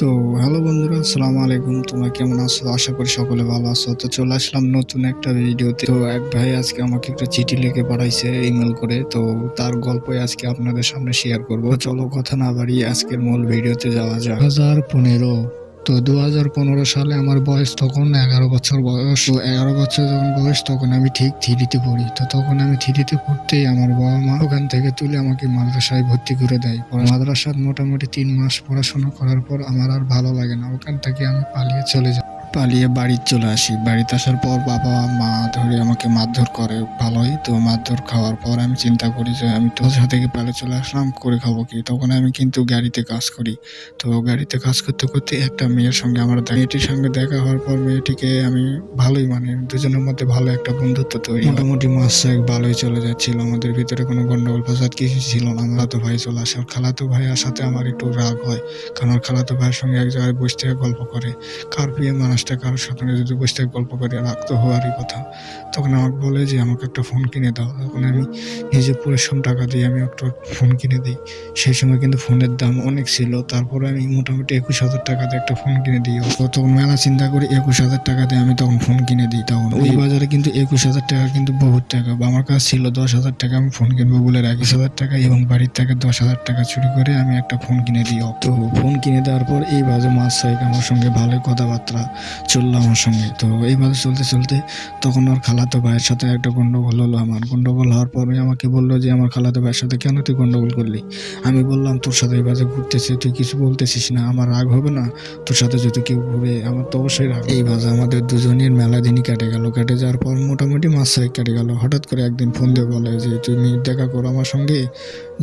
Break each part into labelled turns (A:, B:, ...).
A: তো হ্যালো বন্ধুরা, আসসালামু আলাইকুম। তোমরা কেমন আছো? আশা করি সকলে ভালো আছো। তো চলে আসলাম নতুন একটা ভিডিওতে। তো এক ভাই আজকে আমাকে একটা চিঠি লিখে পাঠাইছে ইমেল করে। তো তার গল্পই আজকে আপনাদের সামনে শেয়ার করব। চলো কথা না বাড়িয়ে আজকের মূল ভিডিওতে যাওয়া যাক। 2015 তো 2015 সালে আমার বয়স তখন 11 বছর বয়স। তো 11 বছর যখন বয়স তখন আমি ঠিক থ্রিতে পড়ি। তো তখন আমি থ্রিতে পড়তেই আমার বাবা মা ওখান থেকে তুলে আমাকে মাদ্রাসায় ভর্তি করে দেয়। মাদ্রাসায় মোটামুটি 3 মাস পড়াশোনা করার পর আমার আর ভালো লাগে না, ওখান থেকে আমি পালিয়ে চলে যাই। পালিয়ে বাড়িতে চলে আসি। বাড়িতে আসার পর বাবা মা ধরে আমাকে মারধর করে ভালোই। তো মারধর খাওয়ার পর আমি চিন্তা করি যে আমি তোর সাথে পালিয়ে চলে আসলাম, করে খাবো কি। তখন আমি কিন্তু গাড়িতে কাজ করি। তো গাড়িতে কাজ করতে করতে একটা মেয়ের সঙ্গে আমার মেয়েটির সঙ্গে দেখা হওয়ার পর মেয়েটিকে আমি ভালোই, মানে দুজনের মধ্যে ভালো একটা বন্ধুত্ব তৈরি। মোটামুটি মাস এক ভালোই চলে যাচ্ছিল, আমাদের ভিতরে কোনো গন্ডগোল ফাসাদ কিছু ছিল না। খালাতো ভাই চলে আসে। খালাতো ভাইয়ের সাথে আমার একটু রাগ হয়, কারণ আমার খালাতো ভাইয়ের সঙ্গে এক জায়গায় বসে থেকে গল্প করে। কার প্রিয় মানুষটা কারোর সাথে যদি বসে থেকে গল্প করে, রাগ তো হওয়ারই কথা। তখন আমাকে বলে যে আমাকে একটা ফোন কিনে দাও। তখন আমি নিজে পরিশ্রম টাকা দিয়ে আমি একটা ফোন কিনে দিই। সেই সময় কিন্তু ফোনের দাম অনেক ছিল, তারপরে আমি মোটামুটি 21,000 টাকা দিয়ে একটা ফোন কিনে দিই। তখন মেলা চিন্তা করি 21,000 টাকা দিয়ে আমি তখন ফোন কিনে দিই। তখন ওই বাজারে কিন্তু 21,000 টাকা কিন্তু বহুত টাকা। আমার কাছে ছিল 10,000 টাকা, আমি ফোন কিনবো বলে 21,000 টাকা এবং বাড়ির থেকে 10,000 টাকা চুরি করে আমি একটা ফোন কিনে দিই। তো ফোন কিনে দেওয়ার পর এই বাজে মাস সাহেব আমার সঙ্গে ভালোই কথাবার্তা চললো আমার সঙ্গে। তো এইভাবে চলতে চলতে তখন ওর খালাতো ভাইয়ের সাথে একটা গন্ডগোল হলো। আমার গন্ডগোল হওয়ার পরে আমাকে বললো যে আমার খালাতো ভাইয়ের সাথে কেন তুই গন্ডগোল করলি। আমি বললাম তোর সাথে এই বাজে ঘুরতেছে, তুই কিছু বলতেছিস না, আমার রাগ হবে না? তোর সাথে যদি কেউ ঘুরে আমার তো অবশ্যই রাগ। এই বাজে আমাদের দুজনের মেলা দিনই কেটে গেল। কেটে যাওয়ার পর মোটামুটি মাস ছয়েক কেটে গেল। হঠাৎ করে একদিন ফোন দিয়ে বলে যে তুমি দেখা করো আমার সঙ্গে,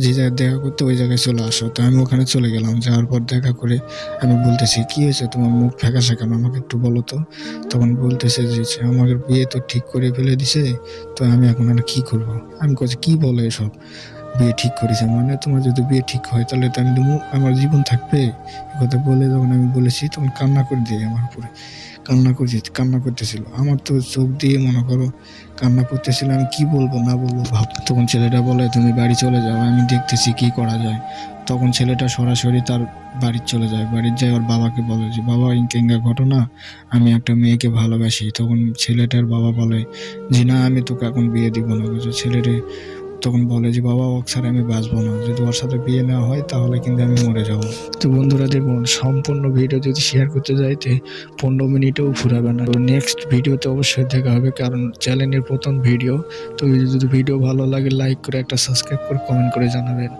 A: যে জায়গায় দেখা করতে ওই জায়গায় চলে আসো। তো আমি ওখানে চলে গেলাম। যাওয়ার পর দেখা করে আমি বলতেছি কি হয়েছে, তোমার মুখ ফ্যাকাশে কেন, আমাকে একটু বলো তো। তখন বলতেছে যে আমাদের বিয়ে তো ঠিক করে ফেলে দিছে, তো আমি এখন আর কি করবো। আমি বলছি কি বলো এসব, বিয়ে ঠিক করেছে মানে তোমার যদি বিয়ে ঠিক হয় তাহলে তো আমি আমার জীবন থাকবে। এ কথা বলে যখন আমি বলেছি তখন কান্না করে দিয়ে আমার উপরে কান্না করতেছিল। আমার তো চোখ দিয়ে মনে করো কান্না করতেছিল। আমি কি বলবো না বলবো ভাব। তখন ছেলেটা বলে তুমি বাড়ি চলে যাও, আমি দেখতেছি কি করা যায়। তখন ছেলেটা সরাসরি তার বাড়ি চলে যায়। বাড়ির যায় ওর বাবাকে বলে যে বাবা ইনকেঙ্গা ঘটনা, আমি একটা মেয়েকে ভালোবাসি। তখন ছেলেটার বাবা বলে যে না আমি তোকে এখন বিয়ে দিব না। ছেলেরে তখন বলে যে বাবা ওর ছাড়া আমি বাঁচবো না, যদি ওর সাথে বিয়ে নেওয়া হয় তাহলে কিন্তু আমি মরে যাবো। তো বন্ধুরা দেখুন, সম্পূর্ণ ভিডিও যদি শেয়ার করতে যাইতে 15 মিনিটেও ফুরাবে না। তো নেক্সট ভিডিওতে অবশ্যই দেখা হবে, কারণ চ্যানেলের প্রথম ভিডিও। তো যদি ভিডিও ভালো লাগে লাইক করে একটা সাবস্ক্রাইব করে কমেন্ট করে জানাবেন।